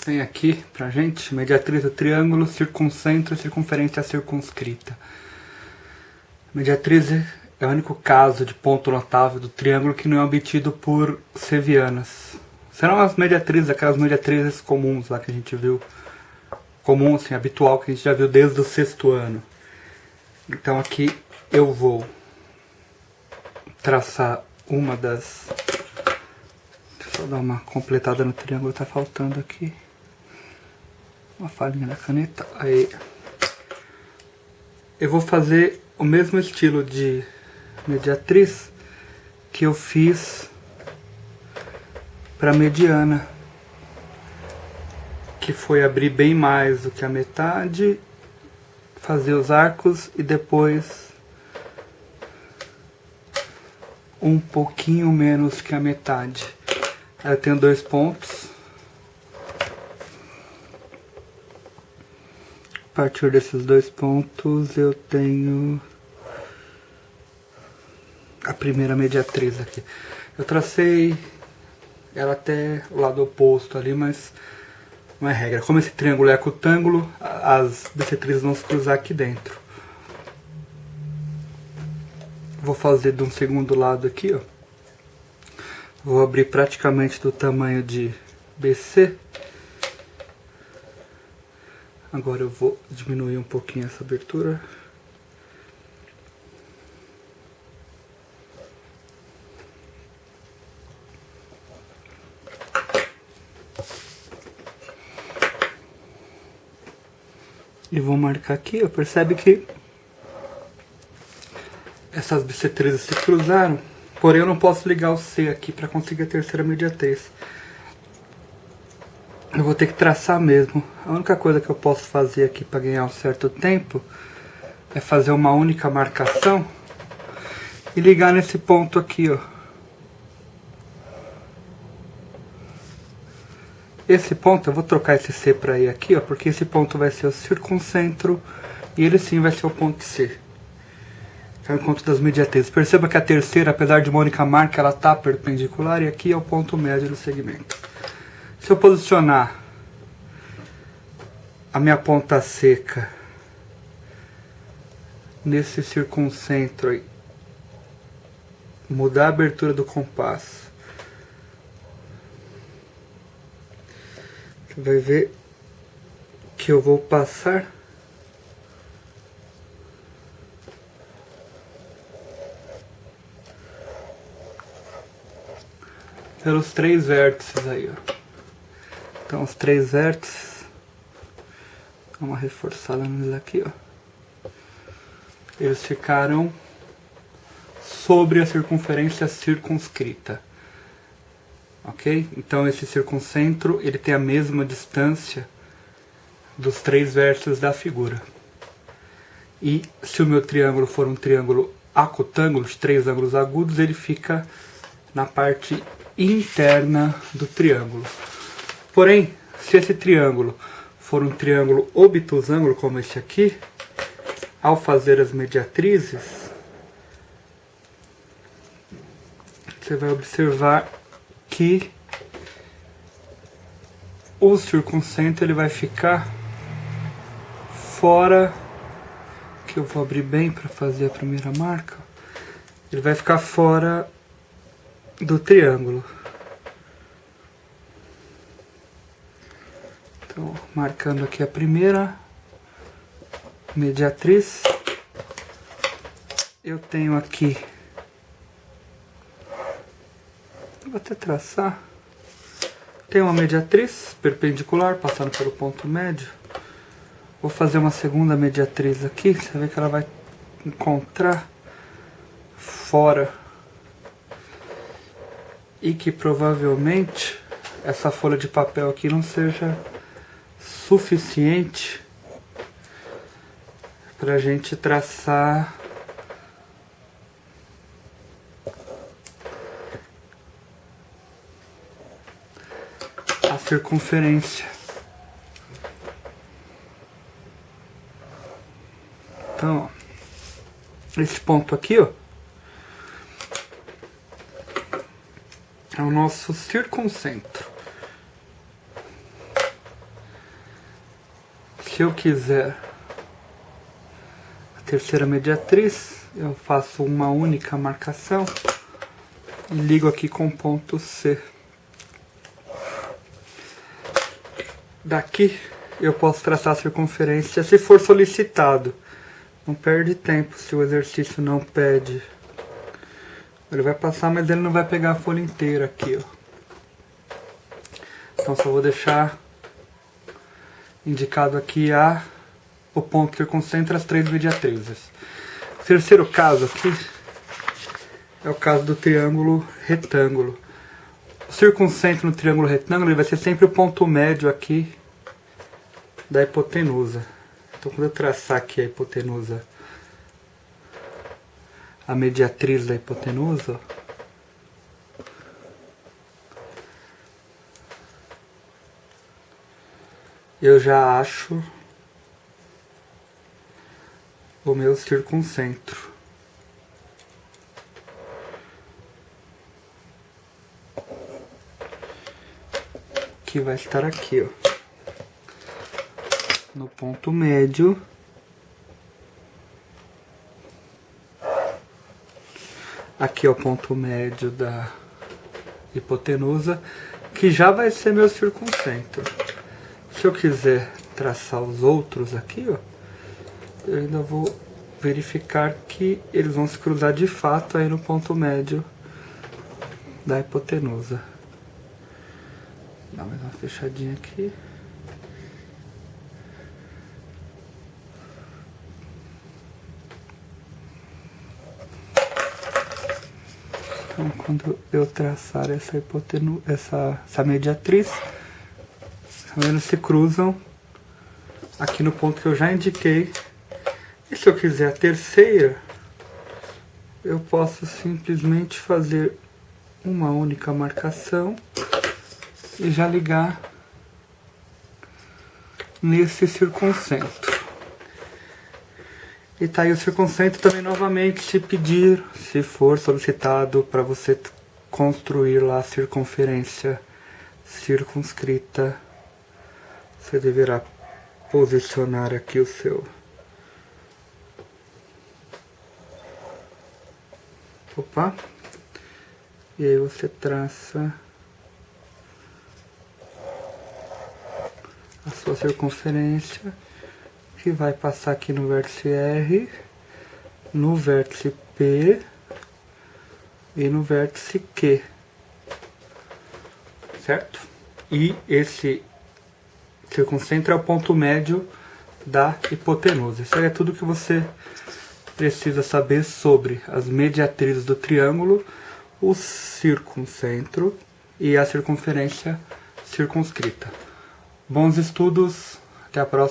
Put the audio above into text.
Tem aqui pra gente mediatriz do triângulo, circuncentro e circunferência circunscrita. Mediatriz é o único caso de ponto notável do triângulo que não é obtido por sevianas. Serão as mediatrizes, aquelas mediatrizes comuns lá que a gente viu, comum, assim, habitual, que a gente já viu desde o 6º ano. Então aqui eu vou traçar uma das... Deixa eu dar uma completada no triângulo, tá faltando aqui uma falhinha na caneta. Aí eu vou fazer o mesmo estilo de mediatriz que eu fiz para mediana, que foi abrir bem mais do que a metade, fazer os arcos e depois um pouquinho menos que a metade. Aí eu tenho 2 pontos. A partir desses 2 pontos eu tenho a primeira mediatriz aqui. Eu tracei ela até o lado oposto ali, mas não é regra. Como esse triângulo é acutângulo, as bissetrizes vão se cruzar aqui dentro. Vou fazer de um segundo lado aqui, ó. Vou abrir praticamente do tamanho de BC. Agora eu vou diminuir um pouquinho essa abertura. E vou marcar aqui, ó. Percebe que essas bissetrizes se cruzaram, porém eu não posso ligar o C aqui para conseguir a terceira mediatriz. Eu vou ter que traçar mesmo. A única coisa que eu posso fazer aqui para ganhar um certo tempo é fazer uma única marcação e ligar nesse ponto aqui, ó. Esse ponto, eu vou trocar esse C para E aqui, ó, porque esse ponto vai ser o circuncentro e ele sim vai ser o ponto C. É o encontro das mediatrizes. Perceba que a terceira, apesar de uma única marca, ela está perpendicular e aqui é o ponto médio do segmento. Se eu posicionar a minha ponta seca nesse circuncentro aí, mudar a abertura do compasso, você vai ver que eu vou passar pelos 3 vértices aí, ó. Então os 3 vértices, dá uma reforçada neles aqui, ó. Eles ficaram sobre a circunferência circunscrita. Ok? Então esse circuncentro, ele tem a mesma distância dos 3 vértices da figura. E se o meu triângulo for um triângulo acutângulo, de 3 ângulos agudos, ele fica na parte interna do triângulo. Porém, se esse triângulo for um triângulo obtusângulo, como este aqui, ao fazer as mediatrizes, você vai observar que o circuncentro ele vai ficar fora, que eu vou abrir bem para fazer a primeira marca, ele vai ficar fora do triângulo. Então, marcando aqui a primeira mediatriz, eu tenho aqui, vou até traçar, tem uma mediatriz perpendicular passando pelo ponto médio. Vou fazer uma segunda mediatriz aqui, você vê que ela vai encontrar fora e que provavelmente essa folha de papel aqui não seja suficiente para a gente traçar a circunferência. Então, ó, esse ponto aqui, ó, é o nosso circuncentro. Se eu quiser a terceira mediatriz, eu faço uma única marcação e ligo aqui com ponto C. Daqui eu posso traçar a circunferência se for solicitado. Não perde tempo se o exercício não pede. Ele vai passar, mas ele não vai pegar a folha inteira aqui, ó. Então só vou deixar indicado aqui o ponto que concentra as 3 mediatrizes. O terceiro caso aqui é o caso do triângulo retângulo. O circuncentro no triângulo retângulo ele vai ser sempre o ponto médio aqui da hipotenusa. Então quando eu traçar aqui a hipotenusa, a mediatriz da hipotenusa, eu já acho o meu circuncentro. Que vai estar aqui, ó, no ponto médio aqui é o ponto médio da hipotenusa, que já vai ser meu circuncentro. Se eu quiser traçar os outros aqui, ó, eu ainda vou verificar que eles vão se cruzar de fato aí no ponto médio da hipotenusa. Dá mais uma fechadinha aqui. Então, quando eu traçar essa mediatriz, eles se cruzam aqui no ponto que eu já indiquei. E se eu quiser a terceira, eu posso simplesmente fazer uma única marcação e já ligar nesse circuncentro. E tá aí o circuncentro também novamente, se for solicitado para você construir lá a circunferência circunscrita, você deverá posicionar aqui o seu. Opa! E aí você traça a sua circunferência, que vai passar aqui no vértice R, no vértice P e no vértice Q, certo? E esse circuncentro é o ponto médio da hipotenusa. Isso aí é tudo que você precisa saber sobre as mediatrizes do triângulo, o circuncentro e a circunferência circunscrita. Bons estudos, até a próxima.